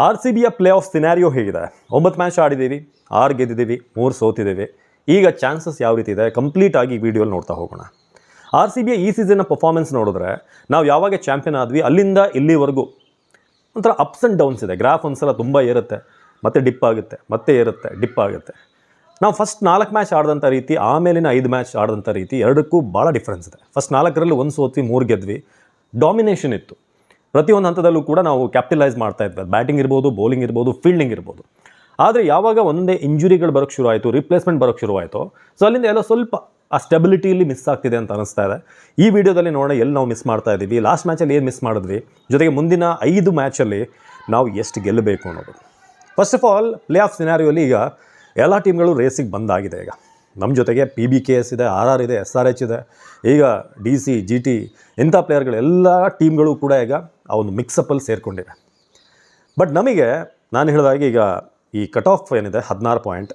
R C ಬಿಯ play off scenario ಹೇಗಿದೆ? 9 match ಆಡಿದ್ದೀವಿ, 6 ಗೆದ್ದಿದ್ದೀವಿ, 3 ಸೋತಿದ್ದೀವಿ. ಈಗ ಚಾನ್ಸಸ್ ಯಾವ ರೀತಿ ಇದೆ ಕಂಪ್ಲೀಟಾಗಿ ಈ ವಿಡಿಯೋಲಿ ನೋಡ್ತಾ ಹೋಗೋಣ. ಆರ್ ಸಿ ಬಿಯ ಈ ಸೀಸನ್ನ ಪರ್ಫಾರ್ಮೆನ್ಸ್ ನೋಡಿದ್ರೆ ನಾವು ಯಾವಾಗ ಚಾಂಪಿಯನ್ ಆದ್ವಿ ಅಲ್ಲಿಂದ ಇಲ್ಲಿವರೆಗೂ ಒಂಥರ ಅಪ್ಸ್ ಆ್ಯಂಡ್ ಡೌನ್ಸ್ ಇದೆ. ಗ್ರಾಫ್ ಒಂದ್ಸಲ ತುಂಬ ಏರುತ್ತೆ, ಮತ್ತೆ ಡಿಪ್ ಆಗುತ್ತೆ, ಮತ್ತೆ ಏರುತ್ತೆ, ಡಿಪ್ ಆಗುತ್ತೆ. ನಾವು ಫಸ್ಟ್ 4 ಮ್ಯಾಚ್ ಆಡಿದಂಥ ರೀತಿ, ಆಮೇಲಿನ 5 ಮ್ಯಾಚ್ ಆಡಿದಂಥ ರೀತಿ ಎರಡಕ್ಕೂ ಭಾಳ ಡಿಫ್ರೆನ್ಸ್ ಇದೆ. ಫಸ್ಟ್ 4ರಲ್ಲಿ 1 ಸೋತ್ವಿ, 3 ಗೆದ್ವಿ. ಡಾಮಿನೇಷನ್ ಇತ್ತು. ಪ್ರತಿಯೊಂದು ಹಂತದಲ್ಲೂ ಕೂಡ ನಾವು ಕ್ಯಾಪಿಟಲೈಸ್ ಮಾಡ್ತಾ ಇದ್ವಿ. ಬ್ಯಾಟಿಂಗ್ ಇರ್ಬೋದು, ಬೌಲಿಂಗ್ ಇರ್ಬೋದು, ಫೀಲ್ಡಿಂಗ್ ಇರ್ಬೋದು. ಆದರೆ ಯಾವಾಗ ಒಂದೇ ಇಂಜುರಿಗಳು ಬರೋಕ್ಕೆ ಶುರು ಆಯಿತು, ರಿಪ್ಲೇಸ್ಮೆಂಟ್ ಬರೋಕ್ಕೆ ಶುರು ಆಯಿತು, ಸೊ ಅಲ್ಲಿಂದ ಎಲ್ಲೋ ಸ್ವಲ್ಪ ಆ ಸ್ಟೆಬಿಲಿಟಿಯಲ್ಲಿ ಮಿಸ್ ಆಗ್ತಿದೆ ಅಂತ ಅನಿಸ್ತಾ ಇದೆ. ಈ ವಿಡಿಯೋದಲ್ಲಿ ನೋಡೋಣ ಎಲ್ಲಿ ನಾವು ಮಿಸ್ ಮಾಡ್ತಾ ಇದ್ದೀವಿ, ಲಾಸ್ಟ್ ಮ್ಯಾಚಲ್ಲಿ ಏನು ಮಿಸ್ ಮಾಡಿದ್ವಿ, ಜೊತೆಗೆ ಮುಂದಿನ 5 ಮ್ಯಾಚಲ್ಲಿ ನಾವು ಎಷ್ಟು ಗೆಲ್ಲಬೇಕು ಅನ್ನೋದು. First of all, play off ಸಿನಾರಿಯೋಲಿ ಈಗ ಎಲ್ಲ ಟೀಮ್ಗಳು ರೇಸಿಗೆ ಬಂದಾಗಿದೆ. ಈಗ ನಮ್ಮ ಜೊತೆಗೆ PBKS ಇದೆ, RR ಇದೆ, SRH ಇದೆ, ಈಗ DC, GT ಇಂಥ ಪ್ಲೇಯರ್ಗಳು ಎಲ್ಲ ಟೀಮ್ಗಳು ಕೂಡ ಈಗ ಆ ಒಂದು ಮಿಕ್ಸಪ್ಪಲ್ಲಿ ಸೇರಿಕೊಂಡಿವೆ. ಬಟ್ ನಮಗೆ ನಾನು ಹೇಳಿದಾಗ ಈಗ ಈ ಕಟ್ ಆಫ್ ಏನಿದೆ 16 ಪಾಯಿಂಟ್,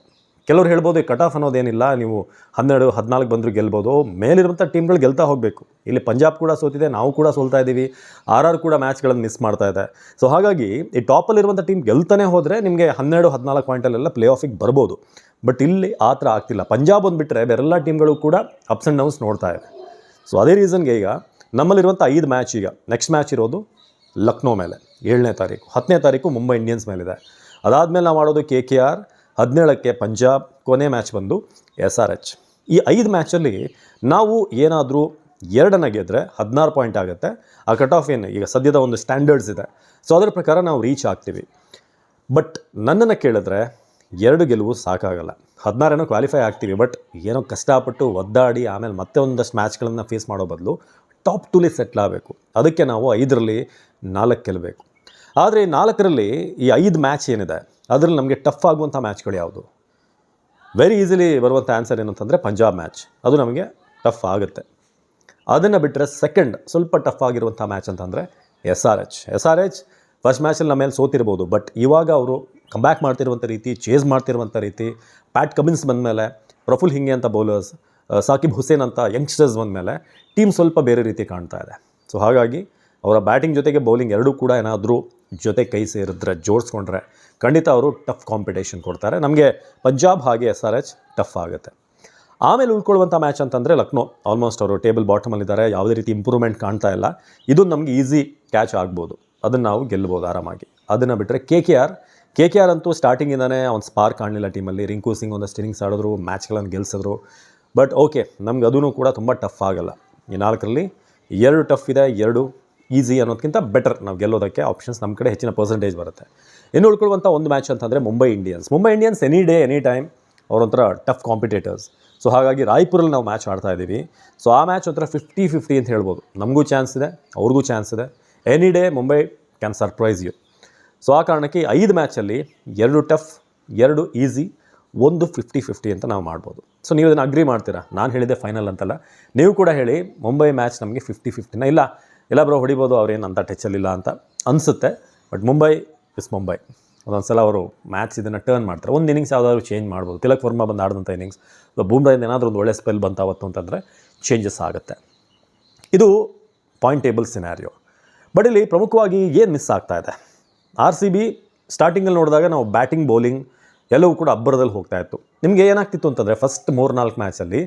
ಕೆಲವ್ರು ಹೇಳ್ಬೋದು ಈ ಕಟ್ ಆಫ್ ಅನ್ನೋದೇನಿಲ್ಲ, ನೀವು 12, 14 ಬಂದರೂ ಗೆಲ್ಬೋದು. ಮೇಲಿರುವಂಥ ಟೀಮ್ಗಳು ಗೆಲ್ತಾ ಹೋಗಬೇಕು. ಇಲ್ಲಿ ಪಂಜಾಬ್ ಕೂಡ ಸೋತಿದೆ, ನಾವು ಕೂಡ ಸೋಲ್ತಾ ಇದ್ದೀವಿ, RR ಕೂಡ ಮ್ಯಾಚ್ಗಳನ್ನು ಮಿಸ್ ಮಾಡ್ತಾ ಇದೆ. ಸೊ ಹಾಗಾಗಿ ಈ ಟಾಪಲ್ಲಿರುವಂಥ ಟೀಮ್ ಗೆಲ್ತಾನೆ ಹೋದರೆ ನಿಮಗೆ 12, 14 ಪಾಯಿಂಟಲ್ಲೆಲ್ಲ ಪ್ಲೇ ಆಫಿಗೆ ಬರ್ಬೋದು. ಬಟ್ ಇಲ್ಲಿ ಆ ಥರ ಆಗ್ತಿಲ್ಲ. ಪಂಜಾಬ್ ಬಂದುಬಿಟ್ರೆ ಬೇರೆಲ್ಲ ಟೀಮ್ಗಳು ಕೂಡ ಅಪ್ಸ್ ಆ್ಯಂಡ್ ಡೌನ್ಸ್ ನೋಡ್ತಾ ಇದೆ. ಸೊ ಅದೇ ರೀಸನ್ಗೆ ಈಗ ನಮ್ಮಲ್ಲಿರುವಂಥ 5 ಮ್ಯಾಚ್, ಈಗ ನೆಕ್ಸ್ಟ್ ಮ್ಯಾಚ್ ಇರೋದು ಲಕ್ನೋ ಮೇಲೆ 7ನೇ ತಾರೀಕು, 10ನೇ ತಾರೀಕು ಮುಂಬೈ ಇಂಡಿಯನ್ಸ್ ಮೇಲಿದೆ. ಅದಾದಮೇಲೆ ನಾವು ಆಡೋದು KKR, 17ಕ್ಕೆ ಪಂಜಾಬ್, ಕೊನೆ ಮ್ಯಾಚ್ ಬಂದು SRH. ಈ 5 ಮ್ಯಾಚಲ್ಲಿ ನಾವು ಏನಾದರೂ 2 ಗೆದ್ದರೆ 16 ಪಾಯಿಂಟ್ ಆಗುತ್ತೆ. ಆ ಕಟ್ ಆಫ್ ಏನು ಈಗ ಸದ್ಯದ ಒಂದು ಸ್ಟ್ಯಾಂಡರ್ಡ್ಸ್ ಇದೆ, ಸೊ ಅದರ ಪ್ರಕಾರ ನಾವು ರೀಚ್ ಆಗ್ತೀವಿ. ಬಟ್ ನನ್ನನ್ನು ಕೇಳಿದ್ರೆ 2 ಗೆಲುವು ಸಾಕಾಗಲ್ಲ. 16 ಕ್ವಾಲಿಫೈ ಆಗ್ತೀವಿ, ಬಟ್ ಏನೋ ಕಷ್ಟಪಟ್ಟು ಒದ್ದಾಡಿ ಆಮೇಲೆ ಮತ್ತೆ ಒಂದಷ್ಟು ಮ್ಯಾಚ್ಗಳನ್ನು ಫೇಸ್ ಮಾಡೋ ಬದಲು ಟಾಪ್ 2ಲಿ ಸೆಟ್ಲ್ ಆಗಬೇಕು. ಅದಕ್ಕೆ ನಾವು 5ರಲ್ಲಿ 4 ಗೆಲ್ಲಬೇಕು. ಆದರೆ 4ರಲ್ಲಿ ಈ 5 ಮ್ಯಾಚ್ ಏನಿದೆ ಅದರಲ್ಲಿ ನಮಗೆ ಟಫ್ ಆಗುವಂಥ ಮ್ಯಾಚ್ಗಳು ಯಾವುದು? ವೆರಿ ಈಸಿಲಿ ಬರುವಂಥ ಆನ್ಸರ್ ಏನಂತಂದರೆ ಪಂಜಾಬ್ ಮ್ಯಾಚ್, ಅದು ನಮಗೆ ಟಫ್ ಆಗುತ್ತೆ. ಅದನ್ನು ಬಿಟ್ಟರೆ ಸೆಕೆಂಡ್ ಸ್ವಲ್ಪ ಟಫ್ ಆಗಿರುವಂಥ ಮ್ಯಾಚ್ ಅಂತಂದರೆ SRH ಫಸ್ಟ್ ಮ್ಯಾಚಲ್ಲಿ ನಮ್ಮ ಮೇಲೆ ಸೋತಿರ್ಬೋದು, ಬಟ್ ಇವಾಗ ಅವರು ಕಂಬ್ಯಾಕ್ ಮಾಡ್ತಿರುವಂಥ ರೀತಿ, ಚೇಸ್ ಮಾಡ್ತಿರುವಂಥ ರೀತಿ, ಪ್ಯಾಟ್ ಕಮಿನ್ಸ್ ಬಂದಮೇಲೆ, ಪ್ರಫುಲ್ ಹಿಂಗೆ ಅಂತ ಬೌಲರ್ಸ್, ಸಾಕಿಬ್ ಹುಸೇನ್ ಅಂತ ಯಂಗ್ಸ್ಟರ್ಸ್ ಬಂದಮೇಲೆ ಟೀಮ್ ಸ್ವಲ್ಪ ಬೇರೆ ರೀತಿ ಕಾಣ್ತಾ ಇದೆ. ಸೊ ಹಾಗಾಗಿ ಅವರ ಬ್ಯಾಟಿಂಗ್ ಜೊತೆಗೆ ಬೌಲಿಂಗ್ ಎರಡೂ ಕೂಡ ಏನಾದರೂ ಜೊತೆ ಕೈ ಸೇರಿದ್ರೆ, ಜೋಡಿಸ್ಕೊಂಡ್ರೆ ಖಂಡಿತ ಅವರು ಟಫ್ ಕಾಂಪಿಟೇಷನ್ ಕೊಡ್ತಾರೆ. ನಮಗೆ ಪಂಜಾಬ್ ಹಾಗೆ SRH ಟಫ್ ಆಗುತ್ತೆ. ಆಮೇಲೆ ಉಳ್ಕೊಳ್ಳುವಂಥ ಮ್ಯಾಚ್ ಅಂತಂದರೆ ಲಕ್ನೋ. ಆಲ್ಮೋಸ್ಟ್ ಅವರು ಟೇಬಲ್ ಬಾಟಮಲ್ಲಿದ್ದಾರೆ, ಯಾವುದೇ ರೀತಿ ಇಂಪ್ರೂವ್ಮೆಂಟ್ ಕಾಣ್ತಾ ಇಲ್ಲ. ಇದು ನಮಗೆ ಈಸಿ ಕ್ಯಾಚ್ ಆಗ್ಬೋದು, ಅದನ್ನು ನಾವು ಗೆಲ್ಬೋದು ಆರಾಮಾಗಿ. ಅದನ್ನು ಬಿಟ್ಟರೆ KKR ಅಂತೂ ಸ್ಟಾರ್ಟಿಂಗಿಂದನೇ ಒಂದು ಸ್ಪಾರ್ಕ್ ಕಾಣಲಿಲ್ಲ ಟೀಮಲ್ಲಿ. ರಿಂಕು ಸಿಂಗ್ ಒಂದಷ್ಟು ಇನ್ನಿಂಗ್ಸ್ ಆಡಿದ್ರು, ಮ್ಯಾಚ್ಗಳನ್ನು ಗೆಲ್ಲಿಸಿದ್ರು. ಬಟ್ ಓಕೆ, ನಮ್ಗೆ ಅದೂ ಕೂಡ ತುಂಬ ಟಫ್ ಆಗಲ್ಲ. ಈ 4ರಲ್ಲಿ 2 ಟಫ್ ಇದೆ, 2 ಈಸಿ ಅನ್ನೋದಕ್ಕಿಂತ ಬೆಟರ್ ನಾವು ಗೆಲ್ಲೋದಕ್ಕೆ ಆಪ್ಷನ್ಸ್ ನಮ್ಮ ಕಡೆ ಹೆಚ್ಚಿನ ಪರ್ಸೆಂಟೇಜ್ ಬರುತ್ತೆ. ಇನ್ನು ಉಳ್ಕೊಳ್ಳುವಂಥ ಒಂದು ಮ್ಯಾಚ್ ಅಂತಂದರೆ Mumbai Indians any day any time ಅವರೊಂಥರ ಟಫ್ ಕಾಂಪಿಟೇಟರ್ಸ್. ಸೊ ಹಾಗಾಗಿ ರಾಯ್ಪುರಲ್ಲಿ ನಾವು ಮ್ಯಾಚ್ ಆಡ್ತಾ ಇದ್ದೀವಿ. ಸೊ ಆ ಮ್ಯಾಚ್ ಒಂಥರ 50-50 ಅಂತ ಹೇಳ್ಬೋದು. ನಮಗೂ ಚಾನ್ಸ್ ಇದೆ, ಅವ್ರಿಗೂ ಚಾನ್ಸ್ ಇದೆ. Any day Mumbai can surprise you. So ಆ ಕಾರಣಕ್ಕೆ 5 ಮ್ಯಾಚಲ್ಲಿ 2 ಟಫ್, 2 ಈಸಿ, 1 50-50 ಅಂತ ನಾವು ಮಾಡ್ಬೋದು. ಸೊ ನೀವು ಇದನ್ನು ಅಗ್ರಿ ಮಾಡ್ತೀರಾ? ನಾನು ಹೇಳಿದೆ ಫೈನಲ್ ಅಂತಲ್ಲ, ನೀವು ಕೂಡ ಹೇಳಿ ಮುಂಬೈ ಮ್ಯಾಚ್ ನಮಗೆ 50-50ನ ಇಲ್ಲ ಬ್ರೋ ಹೊಡಿಬೋದು, ಅವ್ರೇನು ಅಂತ ಟಚಲ್ಲಿಲ್ಲ ಅಂತ ಅನಿಸುತ್ತೆ. But Mumbai is Mumbai. ಒಂದೊಂದು ಸಲ ಅವರು ಮ್ಯಾಚ್ ಇದನ್ನು ಟರ್ನ್ ಮಾಡ್ತಾರೆ. ಒಂದು ಇನ್ನಿಂಗ್ಸ್ ಯಾವುದಾದ್ರು ಚೇಂಜ್ ಮಾಡ್ಬೋದು. ತಿಲಕ್ ವರ್ಮಾ ಬಂದು ಆಡಿದಂಥ ಇನ್ನಿಂಗ್ಸ್, ಬೂಮ್ರಾಯಿಂದ ಏನಾದರೂ ಒಂದು ಒಳ್ಳೆ ಸ್ಪೆಲ್ ಬಂತಾವತ್ತು ಅಂತಂದರೆ ಚೇಂಜಸ್ ಆಗುತ್ತೆ. ಇದು ಪಾಯಿಂಟ್ ಟೇಬಲ್ ಸಿನಾರಿಯೋ. ಬಟ್ ಇಲ್ಲಿ ಪ್ರಮುಖವಾಗಿ ಏನು ಮಿಸ್ ಆಗ್ತಾ ಇದೆ? RCB ಸ್ಟಾರ್ಟಿಂಗಲ್ಲಿ ನೋಡಿದಾಗ ನಾವು ಬ್ಯಾಟಿಂಗ್, ಬೌಲಿಂಗ್ ಎಲ್ಲವೂ ಕೂಡ ಅಬ್ಬರದಲ್ಲಿ ಹೋಗ್ತಾ ಇತ್ತು. ನಿಮಗೆ ಏನಾಗ್ತಿತ್ತು ಅಂತಂದರೆ ಫಸ್ಟ್ 3-4 ಮ್ಯಾಚಲ್ಲಿ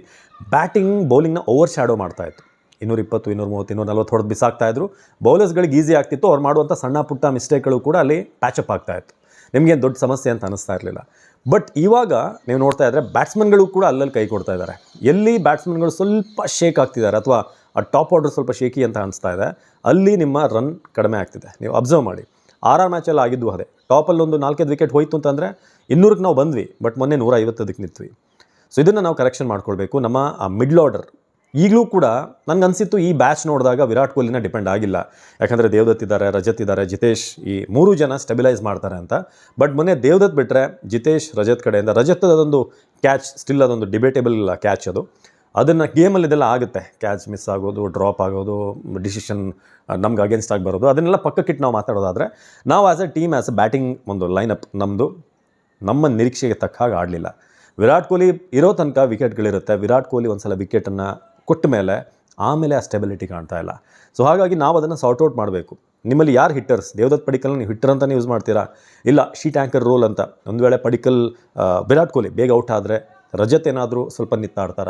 ಬ್ಯಾಟಿಂಗ್ ಬೌಲಿಂಗ್ನ ಓವರ್ ಶ್ಯಾಡೋ ಮಾಡ್ತಾಯಿತ್ತು. 220, 230, 240 ಹೊಡೆದು ಬಿಸಾಕ್ತಾಯಿದ್ರು. ಬೌಲರ್ಸ್ಗಳಿಗೆ ಈಸಿ ಆಗ್ತಿತ್ತು. ಅವ್ರು ಮಾಡುವಂಥ ಸಣ್ಣ ಪುಟ್ಟ ಮಿಸ್ಟೇಕ್ಗಳು ಕೂಡ ಅಲ್ಲಿ ಪ್ಯಾಚಪ್ ಆಗ್ತಾಯಿತ್ತು. ನಿಮಗೇನು ದೊಡ್ಡ ಸಮಸ್ಯೆ ಅಂತ ಅನ್ನಿಸ್ತಾ ಇರಲಿಲ್ಲ. ಬಟ್ ಇವಾಗ ನೀವು ನೋಡ್ತಾ ಇದ್ದರೆ ಬ್ಯಾಟ್ಸ್ಮನ್ಗಳು ಕೂಡ ಅಲ್ಲಲ್ಲಿ ಕೈ ಕೊಡ್ತಾ ಇದ್ದಾರೆ. ಎಲ್ಲಿ ಬ್ಯಾಟ್ಸ್ಮನ್ಗಳು ಸ್ವಲ್ಪ ಶೇಕ್ ಆಗ್ತಿದ್ದಾರೆ ಅಥವಾ ಆ ಟಾಪ್ ಆರ್ಡರ್ ಸ್ವಲ್ಪ ಶೇಕಿ ಅಂತ ಅನಿಸ್ತಾ ಇದೆ, ಅಲ್ಲಿ ನಿಮ್ಮ ರನ್ ಕಡಿಮೆ ಆಗ್ತಿದೆ. ನೀವು ಅಬ್ಸರ್ವ್ ಮಾಡಿ. RR ಮ್ಯಾಚಲ್ಲಿ ಆಗಿದ್ದು ಅದೇ. ಟಾಪಲ್ಲಿ ಒಂದು 4-5 ವಿಕೆಟ್ ಹೋಯಿತು ಅಂತಂದರೆ 200ಕ್ಕೆ ನಾವು ಬಂದ್ವಿ, ಬಟ್ ಮೊನ್ನೆ 150ಕ್ಕೆ ನಿಂತ್ವಿ. ಸೊ ಇದನ್ನು ನಾವು ಕರೆಕ್ಷನ್ ಮಾಡ್ಕೊಳ್ಬೇಕು. ನಮ್ಮ ಆ ಮಿಡ್ಲ್ ಆರ್ಡರ್ ಈಗಲೂ ಕೂಡ ನನಗನ್ಸಿತ್ತು ಈ ಬ್ಯಾಚ್ ನೋಡಿದಾಗ ವಿರಾಟ್ ಕೊಹ್ಲಿನ ಡಿಪೆಂಡ್ ಆಗಿಲ್ಲ. ಯಾಕಂದರೆ ದೇವದತ್ ಇದ್ದಾರೆ, ರಜತ್ ಇದ್ದಾರೆ, ಜಿತೇಶ್, ಈ 3 ಜನ ಸ್ಟೆಬಿಲೈಸ್ ಮಾಡ್ತಾರೆ ಅಂತ. ಬಟ್ ಮೊನ್ನೆ ದೇವದತ್ ಬಿಟ್ಟರೆ ಜಿತೇಶ್, ರಜತ್ ಕಡೆಯಿಂದ ಅದೊಂದು ಕ್ಯಾಚ್ ಸ್ಟಿಲ್ ಅದೊಂದು ಡಿಬೇಟೇಬಲ್ ಕ್ಯಾಚ್ ಅದು. ಅದನ್ನು ಗೇಮಲ್ಲಿ ಇದೆಲ್ಲ ಆಗುತ್ತೆ. ಕ್ಯಾಚ್ ಮಿಸ್ ಆಗೋದು, ಡ್ರಾಪ್ ಆಗೋದು, ಡಿಸಿಷನ್ ನಮ್ಗೆ ಅಗೇನ್ಸ್ಟ್ ಆಗಿ ಬರೋದು, ಅದನ್ನೆಲ್ಲ ಪಕ್ಕಕ್ಕಿಟ್ಟು ನಾವು ಮಾತಾಡೋದಾದರೆ ನಾವು as A team, as A batting ಒಂದು ಲೈನಪ್ ನಮ್ಮ ನಿರೀಕ್ಷೆಗೆ ತಕ್ಕ ಹಾಗೆ ಆಡಲಿಲ್ಲ. ವಿರಾಟ್ ಕೊಹ್ಲಿ ಇರೋ ತನಕ ವಿಕೆಟ್ಗಳಿರುತ್ತೆ. ವಿರಾಟ್ ಕೊಹ್ಲಿ ಒಂದು ಸಲ ವಿಕೆಟನ್ನು ಕೊಟ್ಟ ಮೇಲೆ ಆಮೇಲೆ ಆ ಸ್ಟೆಬಿಲಿಟಿ ಕಾಣ್ತಾ ಇಲ್ಲ. ಸೊ ಹಾಗಾಗಿ ನಾವು ಅದನ್ನು ಸಾರ್ಟ್ ಔಟ್ ಮಾಡಬೇಕು. ನಿಮ್ಮಲ್ಲಿ ಯಾರು ಹಿಟ್ಟರ್ಸ್, ದೇವದತ್ ಪಡಿಕಲ್ನ ನೀವು ಹಿಟ್ಟರ್ ಅಂತಲೇ ಯೂಸ್ ಮಾಡ್ತೀರಾ, ಇಲ್ಲ ಶೀಟ್ ಆ್ಯಂಕರ್ ರೋಲ್ ಅಂತ, ಒಂದು ವೇಳೆ ಪಡಿಕಲ್ ವಿರಾಟ್ ಕೊಹ್ಲಿ ಬೇಗ ಔಟ್ ಆದರೆ ರಜತ್ ಏನಾದರೂ ಸ್ವಲ್ಪ ನಿತ್ತಾಡ್ತಾರ,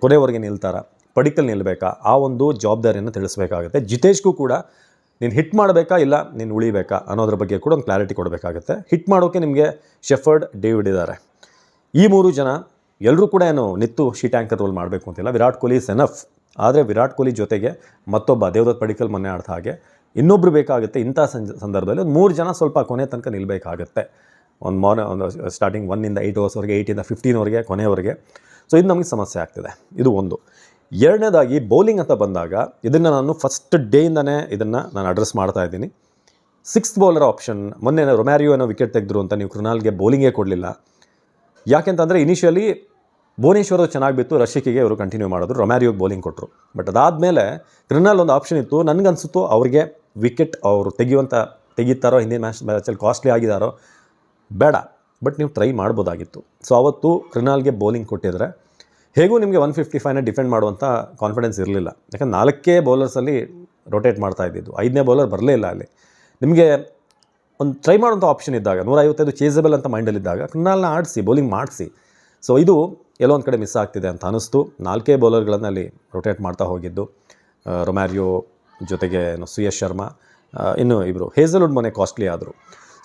ಕೊನೆವರೆಗೆ ನಿಲ್ತಾರ, ಪಡಿಕಲ್ ನಿಲ್ಲಬೇಕಾ, ಆ ಒಂದು ಜವಾಬ್ದಾರಿಯನ್ನು ತಿಳಿಸ್ಬೇಕಾಗುತ್ತೆ. ಜಿತೇಶ್ಗೂ ಕೂಡ ನೀನು ಹಿಟ್ ಮಾಡಬೇಕಾ ಇಲ್ಲ ನೀನು ಉಳಿಬೇಕಾ ಅನ್ನೋದ್ರ ಬಗ್ಗೆ ಕೂಡ ಒಂದು ಕ್ಲಾರಿಟಿ ಕೊಡಬೇಕಾಗುತ್ತೆ. ಹಿಟ್ ಮಾಡೋಕ್ಕೆ ನಿಮಗೆ ಶೆಫರ್ಡ್, ಡೇವಿಡ್ ಇದ್ದಾರೆ. ಈ 3 ಜನ ಎಲ್ಲರೂ ಕೂಡ ಏನು ನಿತ್ತು ಶೀಟ್ ಆ್ಯಂಕರ್ ರೋಲ್ ಮಾಡಬೇಕು ಅಂತಿಲ್ಲ. Virat Kohli is enough. ಆದರೆ ವಿರಾಟ್ ಕೊಹ್ಲಿ ಜೊತೆಗೆ ಮತ್ತೊಬ್ಬ ದೇವದತ್ ಪಡಿಕಲ್ ಮೊನ್ನೆ ಆಡ್ತ ಹಾಗೆ ಇನ್ನೊಬ್ಬರು ಬೇಕಾಗುತ್ತೆ. ಇಂಥ ಸಂದರ್ಭದಲ್ಲಿ ಒಂದು 3 ಜನ ಸ್ವಲ್ಪ ಕೊನೆ ತನಕ ನಿಲ್ಲಬೇಕಾಗತ್ತೆ. ಒಂದು ಸ್ಟಾರ್ಟಿಂಗ್ 1 8 ಓವರ್ಸ್ವರೆಗೆ, 8 15ವರೆಗೆ, ಕೊನೆಯವರೆಗೆ. ಸೊ ಇದು ನಮಗೆ ಸಮಸ್ಯೆ ಆಗ್ತಿದೆ. ಇದು ಒಂದು. ಎರಡನೇದಾಗಿ ಬೌಲಿಂಗ್ ಅಂತ ಬಂದಾಗ ಇದನ್ನು ನಾನು ಫಸ್ಟ್ ಡೇಯಿಂದನೇ ಇದನ್ನು ನಾನು ಅಡ್ರೆಸ್ ಮಾಡ್ತಾ ಇದ್ದೀನಿ. 6th ಬೌಲರ್ ಆಪ್ಷನ್, ಮೊನ್ನೆ ರೊಮ್ಯಾರಿಯೋ ಏನೋ ವಿಕೆಟ್ ತೆಗೆದ್ರು ಅಂತ ನೀವು ಕೃನಾಲ್ಗೆ ಬೌಲಿಂಗೇ ಕೊಡಲಿಲ್ಲ. ಯಾಕೆಂತಂದರೆ ಇನಿಷಿಯಲಿ ಭುವನೇಶ್ವರ್ ಚೆನ್ನಾಗಿ ಬಿತ್ತು, ರಶಿಕಿಗೆ ಅವರು ಕಂಟಿನ್ಯೂ ಮಾಡಿದ್ರು, ರೊಮ್ಯಾರಿಯೋಗೆ ಬೌಲಿಂಗ್ ಕೊಟ್ಟರು. ಬಟ್ ಅದಾದಮೇಲೆ ಕೃನಾಲ್ ಒಂದು ಆಪ್ಷನ್ ಇತ್ತು. ನನಗನ್ಸುತ್ತು ಅವ್ರಿಗೆ ವಿಕೆಟ್ ಅವರು ತೆಗಿತಾರೋ, ಹಿಂದಿನ ಮ್ಯಾಚಲ್ಲಿ ಕಾಸ್ಟ್ಲಿ ಆಗಿದ್ದಾರೋ ಬೇಡ, ಬಟ್ ನೀವು ಟ್ರೈ ಮಾಡ್ಬೋದಾಗಿತ್ತು. ಸೊ ಅವತ್ತು ಕೃನಾಲ್ಗೆ ಬೌಲಿಂಗ್ ಕೊಟ್ಟಿದ್ರೆ ಹೇಗೂ ನಿಮಗೆ 155ನ ಡಿಫೆಂಡ್ ಮಾಡುವಂಥ ಕಾನ್ಫಿಡೆನ್ಸ್ ಇರಲಿಲ್ಲ. ಯಾಕಂದ್ರೆ 4 ಬೌಲರ್ಸಲ್ಲಿ ರೊಟೇಟ್ ಮಾಡ್ತಾ ಇದ್ದಿದ್ದು, 5ನೇ ಬೌಲರ್ ಬರಲೇ ಇಲ್ಲ. ಅಲ್ಲಿ ನಿಮಗೆ ಒಂದು ಟ್ರೈ ಮಾಡುವಂಥ ಆಪ್ಷನ್ ಇದ್ದಾಗ, 155 ಚೇಸಬಲ್ ಅಂತ ಮೈಂಡಲ್ಲಿದ್ದಾಗ ಕೃನಾಲ್ನ ಆಡಿಸಿ ಬೌಲಿಂಗ್ ಮಾಡಿಸಿ. ಸೊ ಇದು ಎಲ್ಲೋ ಒಂದು ಕಡೆ ಮಿಸ್ ಆಗ್ತಿದೆ ಅಂತ ಅನ್ನಿಸ್ತು. 4 ಬೌಲರ್ಗಳನ್ನು ಅಲ್ಲಿ ರೊಟೇಟ್ ಮಾಡ್ತಾ ಹೋಗಿದ್ದು, ರೊಮ್ಯಾರಿಯೋ ಜೊತೆಗೆ ಸುಯಶ್ ಶರ್ಮಾ, ಇನ್ನು ಇಬ್ಬರು ಹೇಸಲ್ವುಡ್ ಮೊನ್ನೆ ಕಾಸ್ಟ್ಲಿ ಆದರು.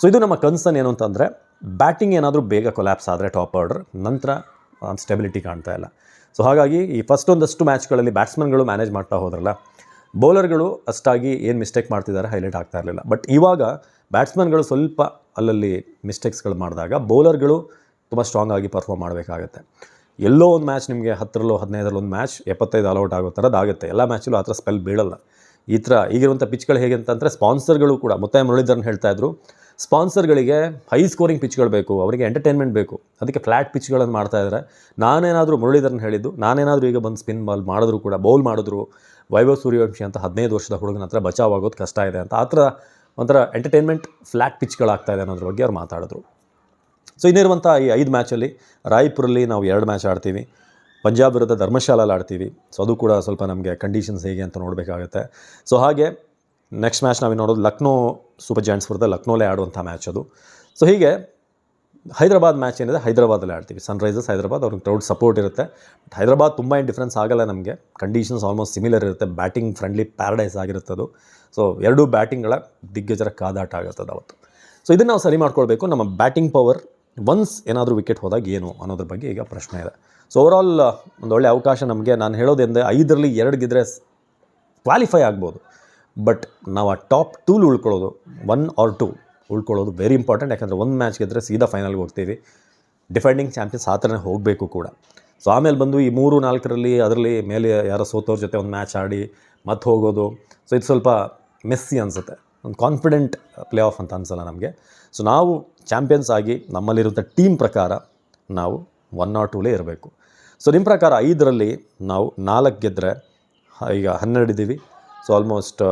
ಸೊ ಇದು ನಮ್ಮ ಕನ್ಸರ್ನ್ ಏನು ಅಂತಂದರೆ, ಬ್ಯಾಟಿಂಗ್ ಏನಾದರೂ ಬೇಗ ಕೊಲ್ಯಾಪ್ಸ್ ಆದರೆ ಟಾಪ್ ಆರ್ಡರ್ ನಂತರ ಸ್ಟೆಬಿಲಿಟಿ ಕಾಣ್ತಾ ಇಲ್ಲ. ಸೊ ಹಾಗಾಗಿ ಈ ಫಸ್ಟ್ ಒಂದಷ್ಟು ಮ್ಯಾಚ್ಗಳಲ್ಲಿ ಬ್ಯಾಟ್ಸ್ಮನ್ಗಳು ಮ್ಯಾನೇಜ್ ಮಾಡ್ತಾ ಹೋದ್ರಲ್ಲ, ಬೌಲರ್ಗಳು ಅಷ್ಟಾಗಿ ಏನು ಮಿಸ್ಟೇಕ್ ಮಾಡ್ತಿದ್ದಾರೆ ಹೈಲೈಟ್ ಆಗ್ತಾ ಇರಲಿಲ್ಲ. ಬಟ್ ಇವಾಗ ಬ್ಯಾಟ್ಸ್ಮನ್ಗಳು ಸ್ವಲ್ಪ ಅಲ್ಲಲ್ಲಿ ಮಿಸ್ಟೇಕ್ಸ್ಗಳು ಮಾಡಿದಾಗ ಬೌಲರ್ಗಳು ತುಂಬ ಸ್ಟ್ರಾಂಗ್ ಆಗಿ ಪರ್ಫಾರ್ಮ್ ಮಾಡಬೇಕಾಗತ್ತೆ. ಎಲ್ಲೋ ಒಂದು ಮ್ಯಾಚ್ ನಿಮಗೆ 10ರಲ್ಲೋ 15ರಲ್ಲೋ ಒಂದು ಮ್ಯಾಚ್ 75 ಆಲ್ಔಟ್ ಆಗೋ ಥರದ್ದಾಗುತ್ತೆ. ಎಲ್ಲ ಮ್ಯಾಚಲ್ಲೂ ಆ ಥರ ಸ್ಪೆಲ್ ಬೀಳಲ್ಲ. ಈ ಥರ ಈಗಿರುವಂಥ ಪಿಚ್ಗಳು ಹೇಗೆ ಅಂತಂದರೆ, ಸ್ಪಾನ್ಸರ್ಗಳು ಕೂಡ ಮುತ್ತೈ ಮುರಳೀಧರನ್ ಹೇಳ್ತಾಯಿದ್ರು, ಸ್ಪಾನ್ಸರ್ಗಳಿಗೆ ಹೈ ಸ್ಕೋರಿಂಗ್ ಪಿಚ್ಗಳು ಬೇಕು, ಅವರಿಗೆ ಎಂಟರ್ಟೈನ್ಮೆಂಟ್ ಬೇಕು, ಅದಕ್ಕೆ ಫ್ಲ್ಯಾಟ್ ಪಿಚ್ಗಳನ್ನು ಮಾಡ್ತಾಯಿದ್ದಾರೆ. ನಾನೇನಾದರೂ ಮುರಳೀಧರನ್ ಹೇಳಿದ್ದು, ನಾನೇನಾದರೂ ಈಗ ಬಂದು ಸ್ಪಿನ್ ಬಾಲ್ ಮಾಡಿದ್ರು ಕೂಡ, ಬೌಲ್ ಮಾಡಿದ್ರು, ವೈಭವ್ ಸೂರ್ಯವಂಶಿ ಅಂತ 15 ವರ್ಷದ ಹುಡುಗನ ಹತ್ರ ಬಚಾವ್ ಆಗೋದು ಕಷ್ಟ ಇದೆ ಅಂತ, ಆ ಥರ ಒಂಥರ ಎಂಟರ್ಟೈನ್ಮೆಂಟ್ ಫ್ಲ್ಯಾಟ್ ಪಿಚ್ಗಳಾಗ್ತಾಯಿದೆ ಅನ್ನೋದ್ರ ಬಗ್ಗೆ ಅವ್ರು ಮಾತಾಡಿದ್ರು. ಸೊ ಇನ್ನಿರುವಂಥ ಈ 5 ಮ್ಯಾಚಲ್ಲಿ ರಾಯ್ಪುರಲ್ಲಿ ನಾವು 2 ಮ್ಯಾಚ್ ಆಡ್ತೀವಿ, ಪಂಜಾಬ್ ವಿರುದ್ಧ ಧರ್ಮಶಾಲಲ್ಲಿ ಆಡ್ತೀವಿ. ಸೊ ಅದು ಕೂಡ ಸ್ವಲ್ಪ ನಮಗೆ ಕಂಡೀಷನ್ಸ್ ಹೇಗೆ ಅಂತ ನೋಡಬೇಕಾಗುತ್ತೆ. ಸೊ ಹಾಗೆ ನೆಕ್ಸ್ಟ್ ಮ್ಯಾಚ್ ನಾವು ನೋಡೋದು ಲಕ್ನೋ ಸೂಪರ್ ಜಾಯಿಂಟ್ಸ್ ವಿರುದ್ಧ ಲಕ್ನೋಲೇ ಆಡುವಂಥ ಮ್ಯಾಚ್ ಅದು. ಸೊ ಹೀಗೆ ಹೈದರಾಬಾದ್ ಮ್ಯಾಚ್ ಏನಿದೆ ಹೈದರಾಬಾದಲ್ಲೇ ಆಡ್ತೀವಿ. ಸನ್ರೈಸರ್ಸ್ ಹೈದರಾಬಾದ್, ಅವ್ರಿಗೆ ಕ್ರೌಡ್ ಸಪೋರ್ಟ್ ಇರುತ್ತೆ. ಬಟ್ ಹೈದರಾಬಾದ್ ತುಂಬ ಏನು ಡಿಫ್ರೆನ್ಸ್ ಆಗಲ್ಲ ನಮಗೆ, ಕಂಡೀಷನ್ಸ್ ಆಲ್ಮೋಸ್ಟ್ ಸಿಮಿಲರ್ ಇರುತ್ತೆ, ಬ್ಯಾಟಿಂಗ್ ಫ್ರೆಂಡ್ಲಿ ಪ್ಯಾರಡೈಸ್ ಆಗಿರುತ್ತದು. ಸೊ 2 ಬ್ಯಾಟಿಂಗ್ಗಳ ದಿಗ್ಗಜರ ಕಾದಾಟ ಆಗುತ್ತದೆ ಅವತ್ತು. ಸೊ ಇದನ್ನು ನಾವು ಸರಿ ಮಾಡ್ಕೊಳ್ಬೇಕು. ನಮ್ಮ ಬ್ಯಾಟಿಂಗ್ ಪವರ್ ಒನ್ಸ್ ಏನಾದರೂ ವಿಕೆಟ್ ಹೋದಾಗ ಏನು ಅನ್ನೋದ್ರ ಬಗ್ಗೆ ಈಗ ಪ್ರಶ್ನೆ ಇದೆ. ಸೊ ಓವರಾಲ್ ಒಂದು ಒಳ್ಳೆ ಅವಕಾಶ ನಮಗೆ. ನಾನು ಹೇಳೋದೆಂದರೆ 5ರಲ್ಲಿ 2 ಗೆದ್ದರೆ ಕ್ವಾಲಿಫೈ ಆಗ್ಬೋದು, ಬಟ್ ನಾವು ಆ ಟಾಪ್ 2 ಉಳ್ಕೊಳ್ಳೋದು, 1 or 2 ಉಳ್ಕೊಳ್ಳೋದು ವೆರಿ ಇಂಪಾರ್ಟೆಂಟ್. ಯಾಕಂದರೆ 1 ಮ್ಯಾಚ್ ಗೆದ್ದರೆ ಸೀದಾ ಫೈನಲ್ಗೆ ಹೋಗ್ತೀವಿ. ಡಿಫೆಂಡಿಂಗ್ ಚಾಂಪಿಯನ್ಸ್ ಆ ಥರನೇ ಹೋಗಬೇಕು ಕೂಡ. ಸೊ ಆಮೇಲೆ ಬಂದು ಈ 3-4ರಲ್ಲಿ ಅದರಲ್ಲಿ ಮೇಲೆ ಯಾರೋ ಸೋತವ್ರ ಜೊತೆ ಒಂದು ಮ್ಯಾಚ್ ಆಡಿ ಮತ್ತೆ ಹೋಗೋದು, ಸೊ ಇದು ಸ್ವಲ್ಪ ಮೆಸ್ಸಿ ಅನಿಸುತ್ತೆ. ಒಂದು ಕಾನ್ಫಿಡೆಂಟ್ ಪ್ಲೇ ಆಫ್ ಅಂತ ಅನಿಸಲ್ಲ ನಮಗೆ. ಸೊ ನಾವು ಚಾಂಪಿಯನ್ಸ್ ಆಗಿ ನಮ್ಮಲ್ಲಿರುವಂಥ ಟೀಮ್ ಪ್ರಕಾರ ನಾವು 1 or 2ಲೇ ಇರಬೇಕು. ಸೊ ನಿಮ್ಮ ಪ್ರಕಾರ 5ರಲ್ಲಿ ನಾವು 4 ಗೆದ್ದರೆ ಈಗ 12 ಇದ್ದೀವಿ. ಸೊ ಆಲ್ಮೋಸ್ಟ್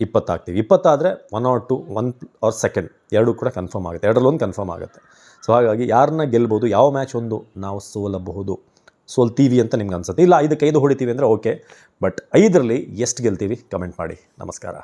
20 ಆಗ್ತೀವಿ. 20 ಆದರೆ 1 or 2, 1 or 2 2 ಕೂಡ ಕನ್ಫರ್ಮ್ ಆಗುತ್ತೆ. 2ರಲ್ಲೊಂದು ಕನ್ಫರ್ಮ್ ಆಗುತ್ತೆ. ಸೊ ಹಾಗಾಗಿ ಯಾರನ್ನ ಗೆಲ್ಬೋದು, ಯಾವ ಮ್ಯಾಚ್ ಒಂದು ನಾವು ಸೋಲ್ತೀವಿ ಅಂತ ನಿಮ್ಗೆ ಅನ್ಸುತ್ತೆ. ಇಲ್ಲ 5ಕ್ಕೆ 5 ಹೊಡಿತೀವಿ ಅಂದರೆ ಓಕೆ, ಬಟ್ 5ರಲ್ಲಿ ಎಷ್ಟು ಗೆಲ್ತೀವಿ ಕಮೆಂಟ್ ಮಾಡಿ. ನಮಸ್ಕಾರ.